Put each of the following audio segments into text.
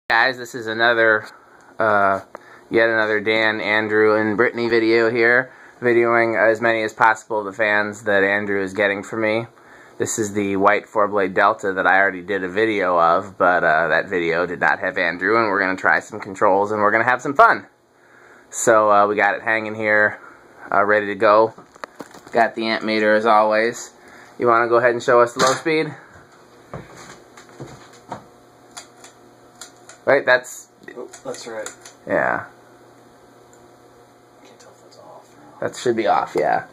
Guys, this is another, yet another Dan, Andrew, and Brittany video here, videoing as many as possible of the fans that Andrew is getting for me. This is the white 4-blade Delta that I already did a video of, but that video did not have Andrew, and we're going to try some controls, and we're going to have some fun. So we got it hanging here, ready to go. Got the amp meter as always. You want to go ahead and show us the low speed? Right, that's... Oh, that's right. Yeah. I can't tell if that's off. That should be off, yeah.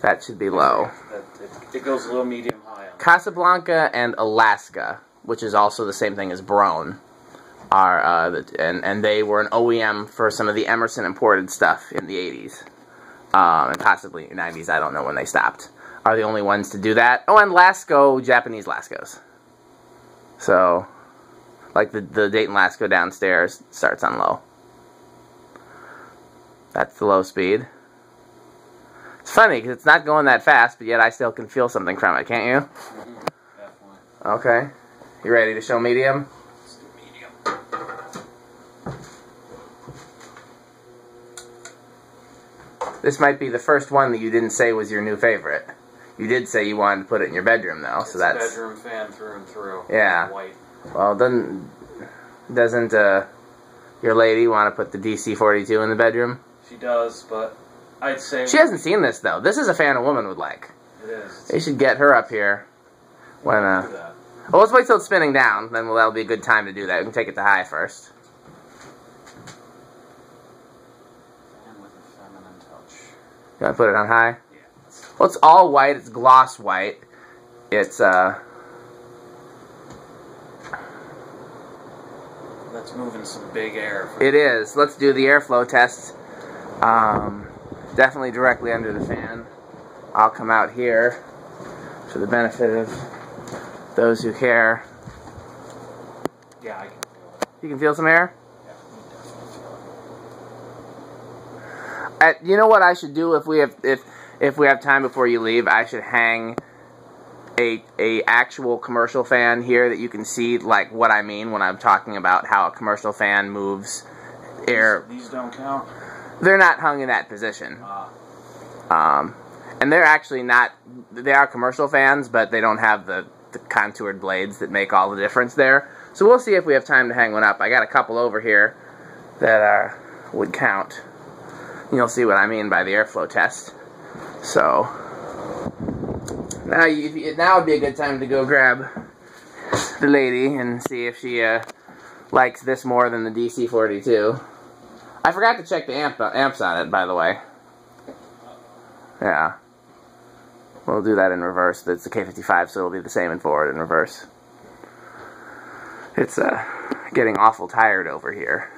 That should be low. It goes a little medium high on Casablanca and Alaska, which is also the same thing as Brone, are and they were an OEM for some of the Emerson imported stuff in the 80s. And possibly 90s, I don't know when they stopped. Are the only ones to do that. Oh, and Lasco, Japanese Lascos. So, like the Dayton Lasco downstairs starts on low. That's the low speed. It's funny because it's not going that fast, but yet I still can feel something from it, can't you? Mm-hmm. Definitely. Okay. You ready to show medium? Let's do medium. This might be the first one that you didn't say was your new favorite. You did say you wanted to put it in your bedroom, though, so that's... It's a bedroom fan through and through. Yeah. White. Well, doesn't your lady want to put the DC-42 in the bedroom? She does, but I'd say... She hasn't seen this, though. This is a fan a woman would like. It is. They should get her up here when... Do that. Well, let's wait till it's spinning down, then that'll be a good time to do that. We can take it to high first. And with a feminine touch. You want to put it on high? Yeah. Well, it's all white. It's gloss white. It's, That's moving some big air. It is. Let's do the airflow test. Definitely directly under the fan. I'll come out here for the benefit of those who care. Yeah, I can feel it. You can feel some air? Yeah, definitely feel it. You know what I should do if we have time before you leave? I should hang a actual commercial fan here that you can see like what I mean when I'm talking about how a commercial fan moves air. These don't count? They're not hung in that position. And they're actually not, they are commercial fans, but they don't have the contoured blades that make all the difference there. So we'll see if we have time to hang one up. I got a couple over here that would count. You'll see what I mean by the airflow test. So now would be a good time to go grab the lady and see if she likes this more than the DC-42. I forgot to check the amps on it, by the way. Yeah. We'll do that in reverse. It's the K55, so it'll be the same in forward and reverse. It's getting awful tired over here.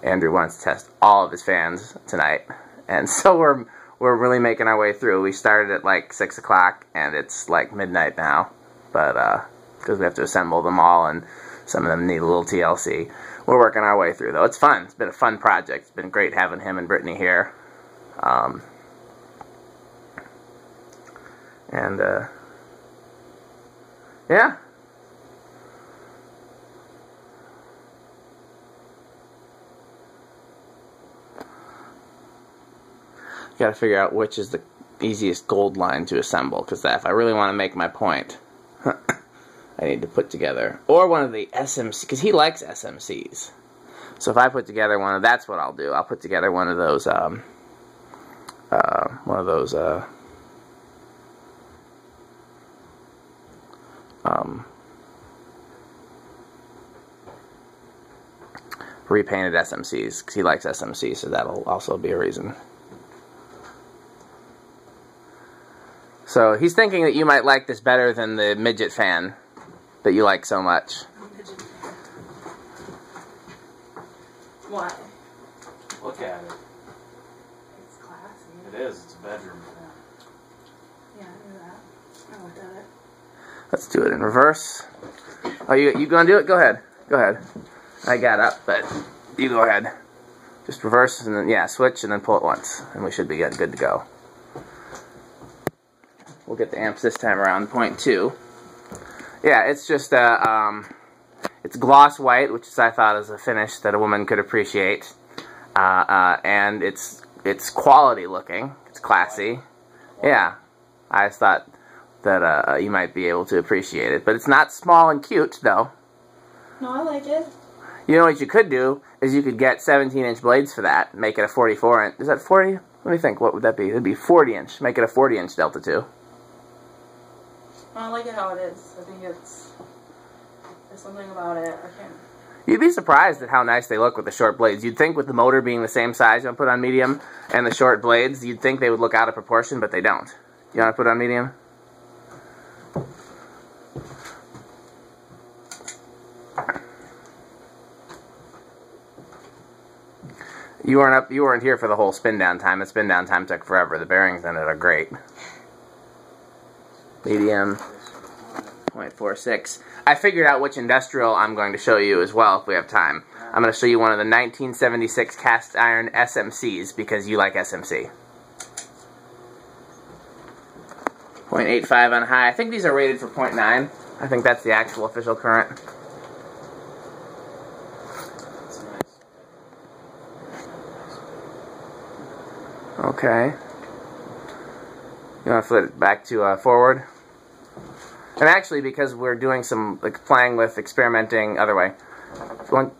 Andrew wants to test all of his fans tonight, and so we're really making our way through. We started at like 6 o'clock, and it's like midnight now, but because we have to assemble them all, and some of them need a little TLC. We're working our way through, though. It's fun. It's been a fun project. It's been great having him and Brittany here. Yeah. Got to figure out which is the easiest gold line to assemble, because if I really want to make my point, I need to put together, or one of the SMC, because he likes SMCs. So if I put together one of, that's what I'll do. I'll put together one of those, repainted SMCs, because he likes SMCs, so that'll also be a reason. So he's thinking that you might like this better than the midget fan that you like so much. Why? Look at it. It's classy. It is. It's a bedroom fan. Yeah, I knew that. I looked at it. Let's do it in reverse. Oh, you gonna do it? Go ahead. Go ahead. I got up, but you go ahead. Just reverse and then, yeah, switch and then pull it once. And we should be good to go. We'll get the amps this time around, 0.2. Yeah, it's just it's gloss white, which is, I thought, is a finish that a woman could appreciate, and it's quality looking. It's classy. Yeah, I just thought that you might be able to appreciate it, but it's not small and cute though. No, I like it. You know what you could do is you could get 17-inch blades for that, make it a 44-inch. Is that 40? Let me think. What would that be? It'd be 40-inch. Make it a 40-inch Delta 2. I like it how it is. I think there's something about it. I can't. You'd be surprised at how nice they look with the short blades. You'd think with the motor being the same size you want to put on medium and the short blades, you'd think they would look out of proportion, but they don't. You want to put on medium? You weren't here for the whole spin down time. The spin down time took forever. The bearings in it are great. Medium, 0.46. I figured out which industrial I'm going to show you as well if we have time. I'm going to show you one of the 1976 cast iron SMCs because you like SMC. 0.85 on high. I think these are rated for 0.9. I think that's the actual official current. Okay. You want to flip it back to forward? And actually, because we're doing some playing with experimenting other way, why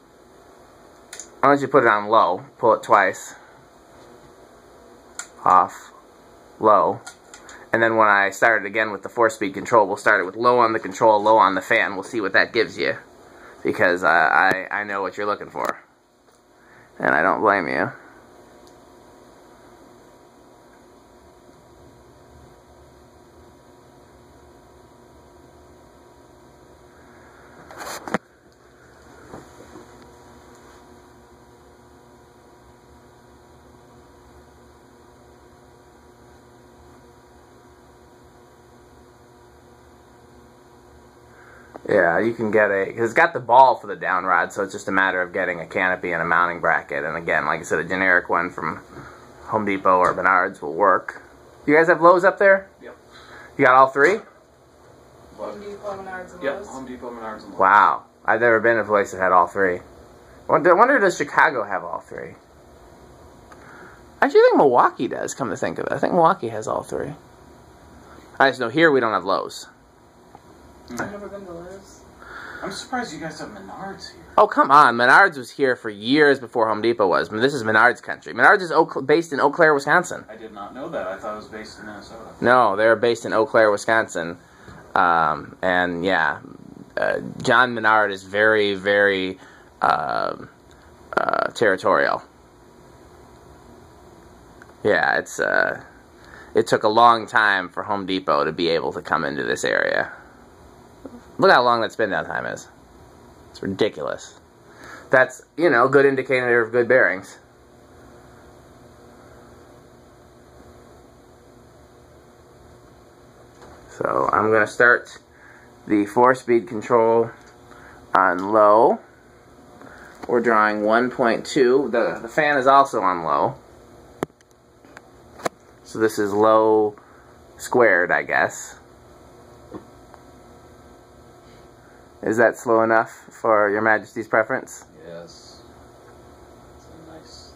don't you put it on low? Pull it twice. Off. Low. And then when I start it again with the 4-speed control, we'll start it with low on the control, low on the fan. We'll see what that gives you. Because I know what you're looking for. And I don't blame you. Yeah, you can get because it's got the ball for the down rod, so it's just a matter of getting a canopy and a mounting bracket. And again, like I said, a generic one from Home Depot or Menards will work. You guys have Lowe's up there? Yep. You got all three? Home Depot, Menards, and Yep, Lowe's. Home Depot, Menards, and Lowe's. Wow. I've never been to a place that had all three. I wonder does Chicago have all three? I actually think Milwaukee does, come to think of it. I think Milwaukee has all three. I just know here we don't have Lowe's. I've never been to Lowe's. I'm surprised you guys have Menards here. Oh, come on. Menards was here for years before Home Depot was. I mean, this is Menards country. Menards is based in Eau Claire, Wisconsin. I did not know that. I thought it was based in Minnesota. No, they're based in Eau Claire, Wisconsin. And, yeah, John Menard is very, very territorial. Yeah, it took a long time for Home Depot to be able to come into this area. Look how long that spin down time is. It's ridiculous. That's, you know, a good indicator of good bearings. So I'm going to start the 4-speed control on low. We're drawing 1.2. The fan is also on low. So this is low squared, I guess. Is that slow enough for Your Majesty's preference? Yes. It's a nice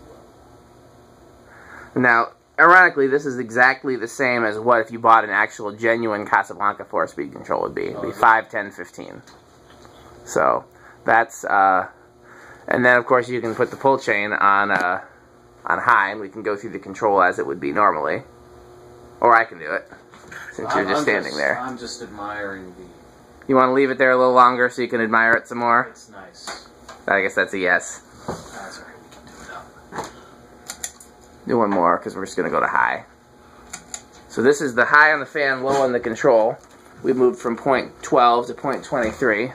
level. Now, ironically, this is exactly the same as what if you bought an actual genuine Casablanca 4-speed control would be. It would be 5, 10, 15. So, that's, and then of course you can put the pull chain on high, and we can go through the control as it would be normally. Or I can do it, since you're just standing there. I'm just admiring the... You want to leave it there a little longer so you can admire it some more? It's nice. I guess that's a yes. That's alright, we can do it up. Do one more, because we're just going to go to high. So this is the high on the fan, low on the control. We moved from 0.12 to 0.23.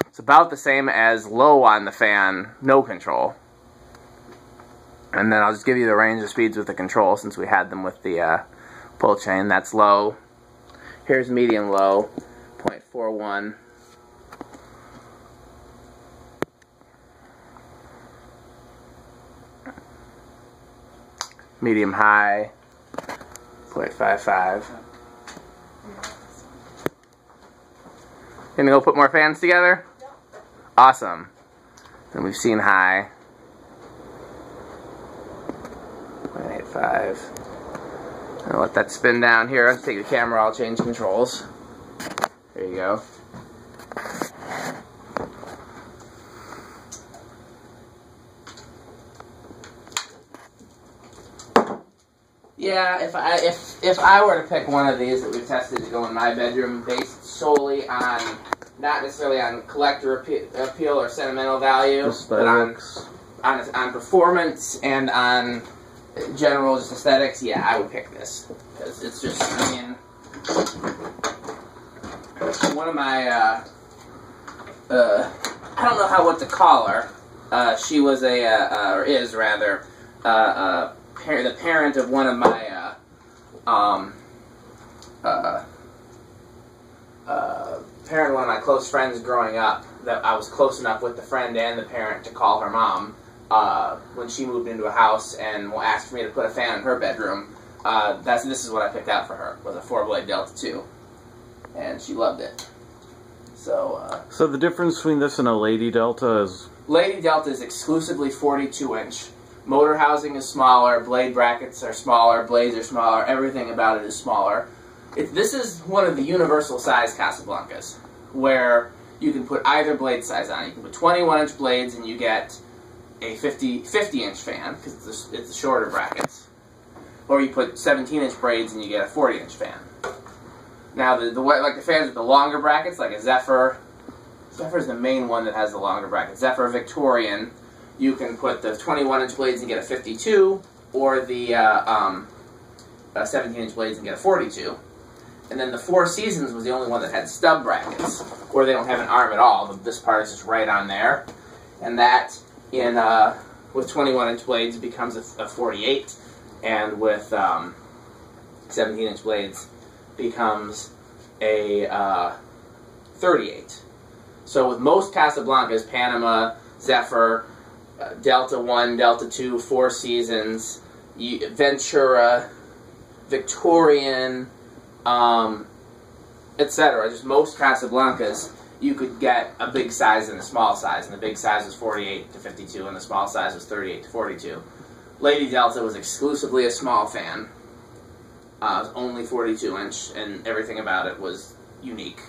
It's about the same as low on the fan, no control. And then I'll just give you the range of speeds with the control, since we had them with the pull chain. That's low. Here's medium low, 0.41. Medium high, 0.55. Gonna go put more fans together? Yep. Awesome. Then we've seen high. 0.85. I'll let that spin down here. Let's take the camera, I'll change controls. There you go. Yeah, if I were to pick one of these that we've tested to go in my bedroom based solely on, not necessarily on collector appeal or sentimental value, but on performance and on general just aesthetics, yeah, I would pick this. Because it's just, I mean, one of my, I don't know what to call her. She was or is rather, the parent of one of my parent of one of my close friends growing up. That I was close enough with the friend and the parent to call her mom when she moved into a house and asked for me to put a fan in her bedroom. This is what I picked out for her, was a 4-blade Delta 2, and she loved it. So so the difference between this and a Lady Delta is? Lady Delta is exclusively 42-inch. Motor housing is smaller, blade brackets are smaller, blades are smaller, everything about it is smaller. This is one of the universal size Casablancas, where you can put either blade size on. You can put 21-inch blades and you get a 50-inch fan, because it's the shorter brackets. Or you put 17-inch braids and you get a 40-inch fan. Now, the fans with the longer brackets, like a Zephyr, Zephyr's the main one that has the longer brackets. Zephyr Victorian, you can put the 21-inch blades and get a 52, or the 17-inch blades and get a 42. And then the Four Seasons was the only one that had stub brackets, where they don't have an arm at all. This part is just right on there. And that, with 21-inch blades, becomes a 48, and with 17-inch blades, becomes a 38. So with most Casablancas, Panama, Zephyr, Delta 1, Delta 2, Four Seasons, Ventura, Victorian, etc. Just most Casablancas, you could get a big size and a small size, and the big size was 48 to 52, and the small size was 38 to 42. Lady Delta was exclusively a small fan. It was only 42-inch, and everything about it was unique.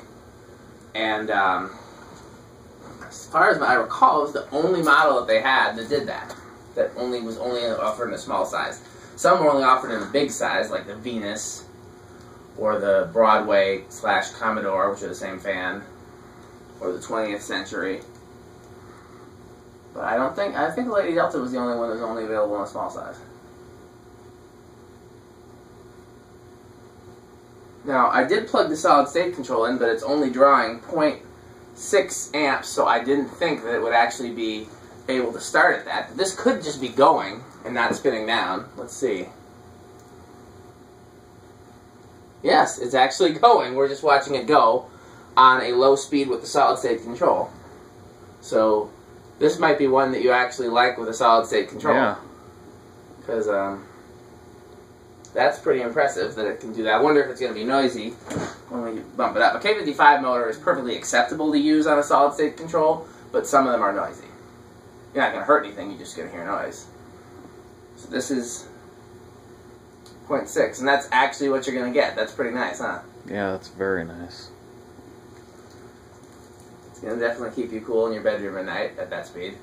And as far as I recall, it was the only model that they had that did that. That was only offered in a small size. Some were only offered in a big size, like the Venus, or the Broadway / Commodore, which are the same fan, or the 20th Century. But I think Lady Delta was the only one that was only available in a small size. Now, I did plug the solid state control in, but it's only drawing 0.6 amps, so I didn't think that it would actually be able to start at that. This could just be going and not spinning down. Let's see. Yes, it's actually going. We're just watching it go on a low speed with the solid state control. So this might be one that you actually like with a solid state control. Yeah. Because that's pretty impressive that it can do that. I wonder if it's going to be noisy when we bump it up. A K55 motor is perfectly acceptable to use on a solid state control, but some of them are noisy. You're not going to hurt anything, you're just going to hear noise. So this is 0.6, and that's actually what you're going to get. That's pretty nice, huh? Yeah, that's very nice. It's going to definitely keep you cool in your bedroom at night at that speed.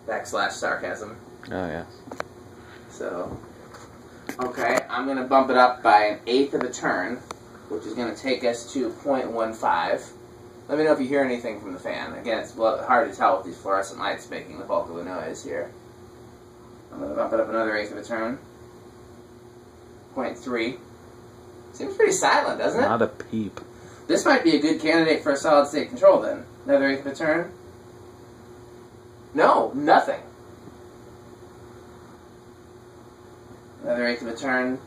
/ sarcasm. Oh, yeah. So, okay, I'm going to bump it up by 1/8 of a turn, which is going to take us to 0.15. Let me know if you hear anything from the fan. Again, it's hard to tell with these fluorescent lights making the bulk of the noise here. I'm going to bump it up another 1/8 of a turn. 0.3. Seems pretty silent, doesn't it? Not a peep. This might be a good candidate for a solid state control then. Another 1/8 of a turn. No, nothing. Another 1/8 of a turn.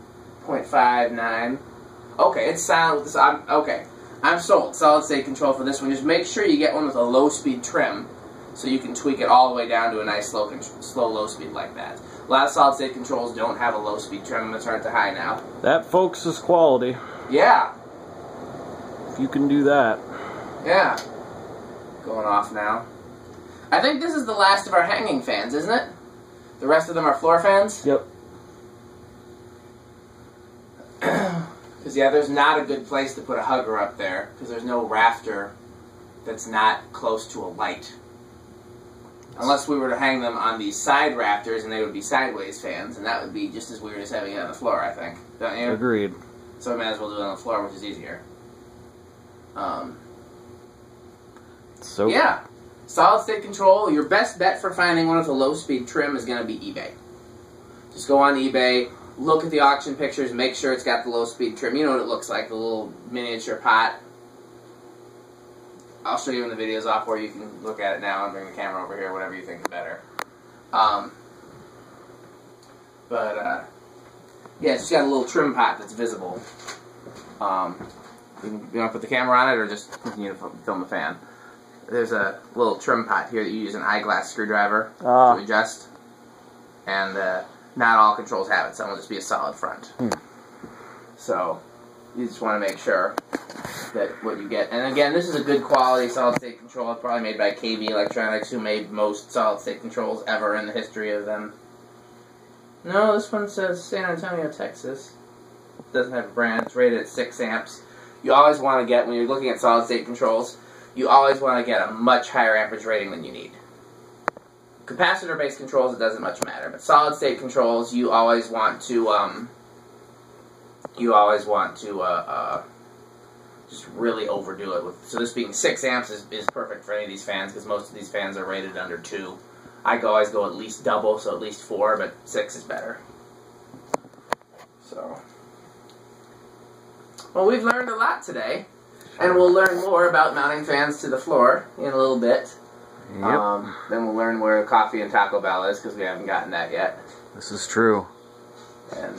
0.59. Okay, it's silent with this. Okay, I'm sold. Solid state control for this one. Just make sure you get one with a low speed trim, so you can tweak it all the way down to a nice slow low speed like that. A lot of solid state controls don't have a low speed trim. I'm going to turn it to high now. That, folks, is quality. Yeah. if you can do that. Yeah. Going off now. I think this is the last of our hanging fans, isn't it? The rest of them are floor fans? Yep. Because, yeah, there's not a good place to put a hugger up there, because there's no rafter that's not close to a light. Unless we were to hang them on these side rafters, and they would be sideways fans, and that would be just as weird as having it on the floor, I think. Don't you? Agreed. So we might as well do it on the floor, which is easier. So yeah. Solid state control, your best bet for finding one with a low-speed trim is going to be eBay. Just go on eBay, look at the auction pictures, make sure it's got the low-speed trim. You know what it looks like, the little miniature pot. I'll show you when the video's off, or you can look at it now and bring the camera over here, whatever you think is better. Yeah, it's just got a little trim pot that's visible. You want to put the camera on it, or just continue to film the fan? There's a little trim pot here that you use an eyeglass screwdriver to adjust. And not all controls have it. Some will just be a solid front. So you just want to make sure that what you get. And again, this is a good quality solid state control. It's probably made by KB Electronics, who made most solid state controls ever in the history of them. No, this one says San Antonio, Texas. It doesn't have a brand. It's rated at 6 amps. You always want to get, when you're looking at solid state controls, you always want to get a much higher amperage rating than you need. Capacitor-based controls, it doesn't much matter, but solid-state controls, you always want to just really overdo it. So this being 6 amps is perfect for any of these fans, because most of these fans are rated under 2. I always go at least double, so at least 4, but 6 is better. So, well, we've learned a lot today. And we'll learn more about mounting fans to the floor in a little bit. Yep. Then we'll learn where coffee and Taco Bell is, because we haven't gotten that yet. This is true. And